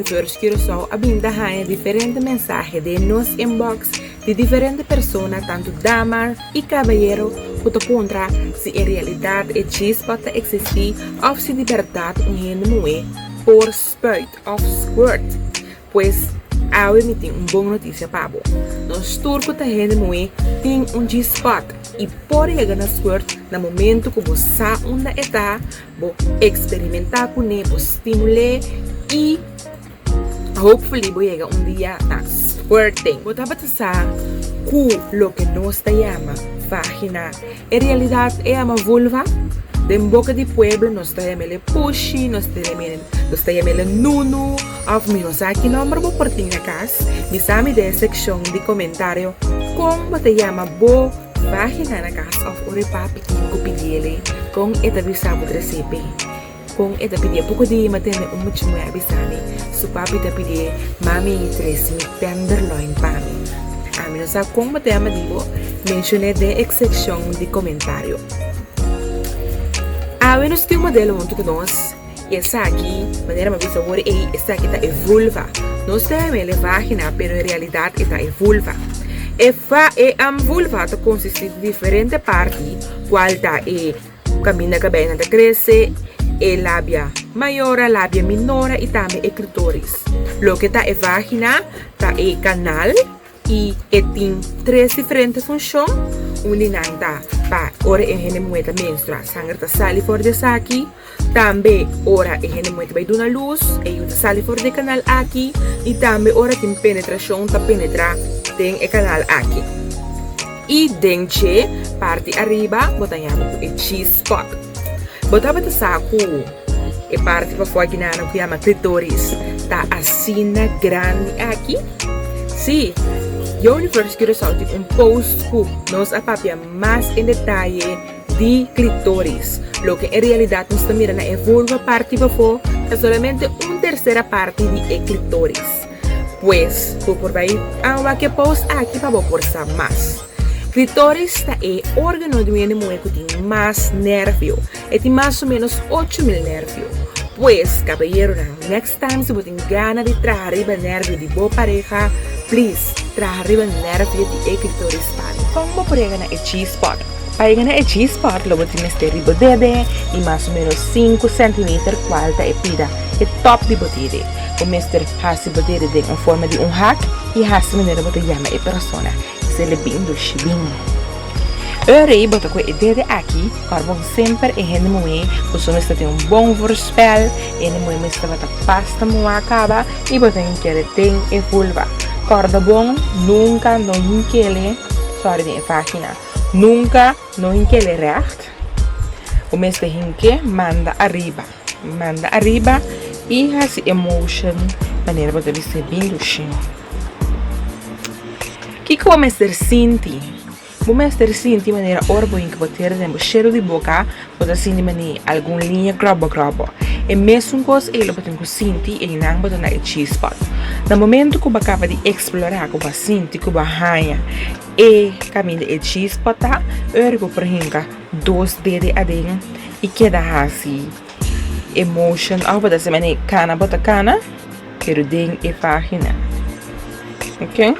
Universo Curaçao abinda há diferentes mensagens de nos inbox de diferentes pessoas, tanto damas e caballeros, que te contra se em realidade é chispa pode existir ou se de verdade mulher por spurt of squirt. Pois, me tem boa notícia para você. Nós turcos da mulher tem G-spot e por chegar na squirt, no momento que você onde está, você experimentar com ele, você estimular e hopefully você chega dia na squirting. Você vai pensar que o que nós chamamos vagina, em realidade é uma vulva. De boca de pueblo, nós temos pushy, nós temos nuno, ou nós aqui não vamos por ti na casa. Me chame da seção de comentário como você chama bo vagina na casa of ore papi que pedir com esta visão de receber. Com esta pedir pouco de materne muito muito abisami. Su papi te pedir mami 3.000 tenderloin para mim. A mim não sabe como te ama digo, mencione da seção de comentário. Nós temos um modelo muito que nós, essa aqui, maneira mais vista agora é essa aqui está vulva. Nós temos a vagina, mas em realidade está vulva. A vulva consiste de diferentes partes, qual está caminha que bem anda cresce, a lábia maior, a lábia menor e também a clitóris. Lo que está a vagina, está a canal e tem três diferentes funções. Está para ora em gente muita menstrua, sangue está sali fora de aqui, também ora em gente muita vai dar luz, e o sali fora de canal aqui, e também ora tem penetração, está penetra tem o canal aqui. E dentro parte arriba, botamos o G-spot. Botamos o saco, e parte para fora que chama clitoris, está assim grande aqui. Sim. O Universo Curaçao tem post que nos apapia mais em detalhe de clitóris. Lo que em realidade nós estamos mirando é vulva parte bafo, é somente uma terceira parte de clitóris. Pues, por aí, há que post aqui para forçar mais. Clitóris é o órgão de uma mulher que tem mais nervio. E tem mais ou menos 8.000 nervios. Pues, caballero, next time se você tem gana de trazer arriba nervio de boa pareja, please, trazer arriba nervio de clitóris para. Como por exemplo, é G-spot. Para ganhar o G-spot, logo tienes de riba dede e mais ou menos 5 cm qualta e pida. É top de botide. O mestre hasi botide de uma forma de hack e hasi maneira botar chama a pessoa. Se ele bem do chibinho. Rei bota com a ideia aqui, carbon sempre e gente moe, o som está tem bom voorspel, e a moe está bota pasta moa acaba e bota em que ele tem e vulva. Corda bom, nunca não inquele, sorry de vagina, nunca não inquele recht. O mês de hinke manda arriba e has emotion, maneira bota vista bem do chão. Que como ser sinti? Vamos ter de maneira orgulho que pode ter o cheiro de boca, pode sentir de maneira alguma linha grobo. E mesmo coisa ele pode sentir e não pode na G-spot. No momento que você acaba de explorar, que você sente, que você arranha e caminha de G-spot, você por exemplo, 2 dedos adentro e queda assim, emotion, ou pode ser maneira cana, bota cana, pero dentro é vagina. Ok?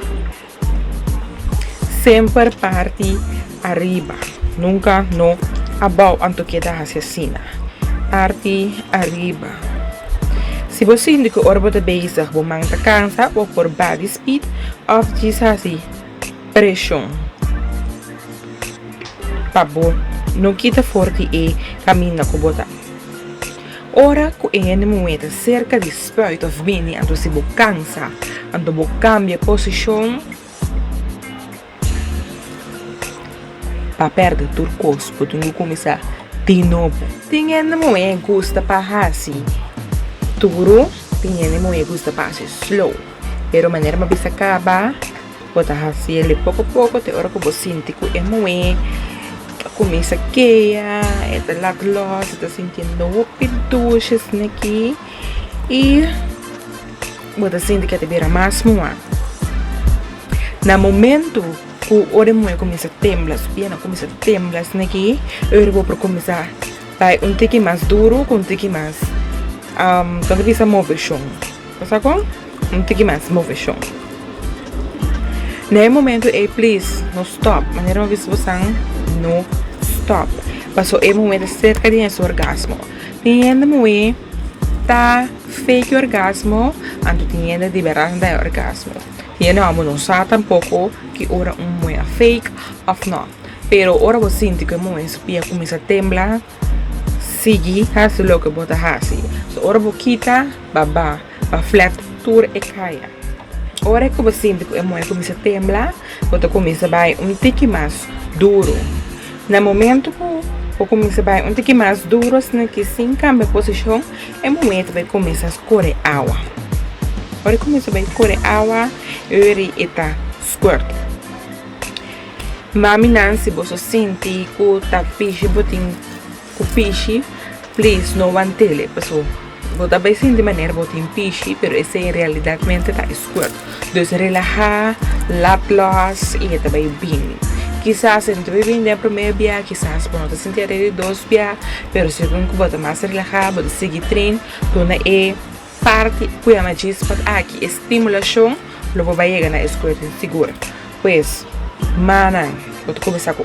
Sempre parte arriba, nunca no abaixo, anto queda assim. Parte arriba. Se você indica que você bezig, você manta cansa ou por body speed, ou diz assim, pressão. Pabo, não quita forte e caminha com bota. Ora, que em um momento cerca de spuit of bini, anto se você cansa, anto você cambia posição, para perder turcos, porque não começar de novo. Tem uma mulher que gosta para assim, turo, tem uma mulher que gosta para assim, slow. Pero maneira mais bisa acaba, botar assim ele pouco a pouco, tem hora que você sente que é mulher, começa a queia, está lá gloss, está sentindo o pintuches aqui e você sente que te vira mais moa. No momento que o mulher começa a temblar, a pierna começa a temblar aqui, eu vou começar a um tique mais duro, com um tique mais, quando você move o chão, Passa com? Tique mais move chão. Nesse momento, please, no stop. Maneira uma vez você no stop. Passou o momento cerca de esse orgasmo. Tinha muito tá fake orgasmo, anto tinha liberar da orgasmo. E não sabe tampouco que ora muito fake ou não. Pero ora você sente que muito espia começa a temblar, sigue, hasi lo que bota hasi. So ora boquita, baba, ba flat tour e caia. Ora que você sente que muito começa a temblar, bota começa vai tique mais duro. No momento que começa vai tique mais duro, se que sim cambia posição, momento vai começar a escorrer água. Ora começa vai escorrer água, e está squirt. Mami Nancy, você sente que tá piche, botin com piche, please não mantele, pessoal. Você vai sentir de maneira botin piche, pero esse em realidade tá squirt. Então relaxa, laplos e tá bem bem. Quizás entre bem de primeiro dia, quizás por não sentir de dois dias, pero segundo que você mais relaxado, você seguir treino, então é parte que a magia aqui estimulação, logo vai chegar na squirt segura. Pois mana, vou começar com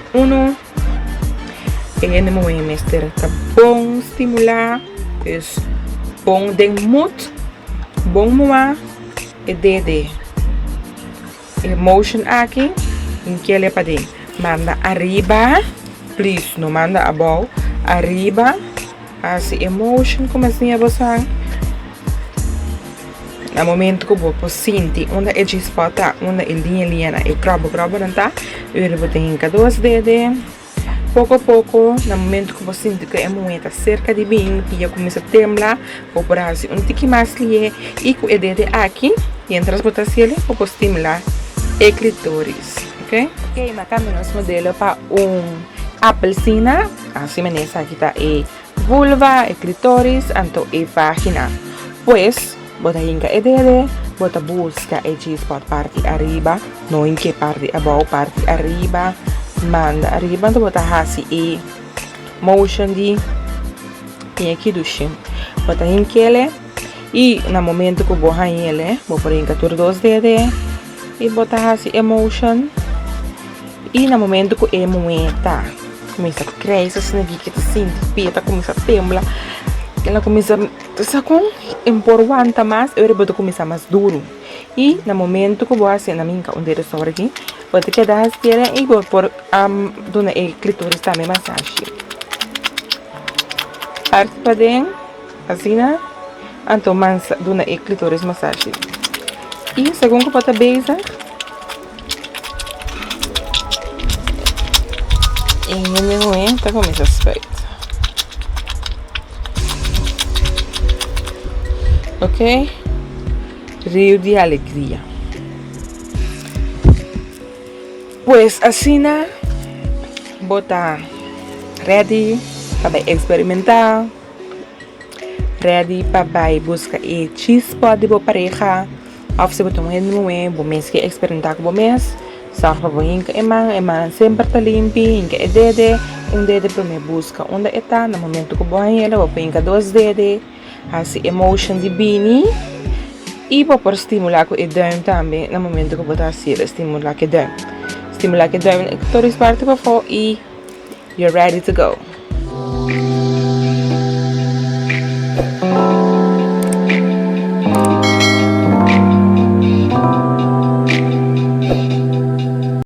e no momento tá bom estimular, é bom de mood, bom moa e de emotion aqui, em que ele para dentro, manda arriba, please, não manda abaixo, arriba, assim emotion começa a passar. No momento que você sente onde é G-spot, onde é linha, é crabo, não tá? Eu vou ter em duas dedos. Pouco a pouco, no momento que você sente que é muito cerca de bem, que começa a temblar, vou por assim tique mais lié e com o dedo aqui, e entre as botas ele, vou estimular o clitóris, ok? Ok, marcando nosso modelo para apelsina, assim maneira aqui tá vulva, clitóris, então vagina. Pues, bota hinca e dedo, bota busca e G-spot parte arriba, não em que parte abaixo, parte arriba, manda arriba, então bota hasi e motion de tem aqui do chão, bota hinca ele, e no momento que eu vou ele, vou por hinca todos os dedos, e bota hasi e motion, e no momento que eu moeta, começa a crescer, assim que tu sente, peta começa a temblar, ela começa a aguenta mais, eu vou começar mais duro. E no momento que eu vou fazer na minha onde só aqui, vou ter que dar as tiras e vou por dona o clitóris também massagem. Parte para dentro, assim, né? Então, dona o clitóris massagem. E segundo que eu vou beijar, e no momento começa a feito. Ok? Rio de alegria. Pues assim, bota ready para experimentar, ready para buscar e chispa de boa pareja, ou se botar bom mês que experimentar com bom mês, só para bom que emang sempre tá limpo, que é dedo para me busca onde está, no momento que bom ela vou pincar dois dedos, assim emotion de bini. E vou por estimular com o duim também, no momento que eu botar assim, estimular com o duim. Estimular com o duim, todas as partes para fora e you're ready to go.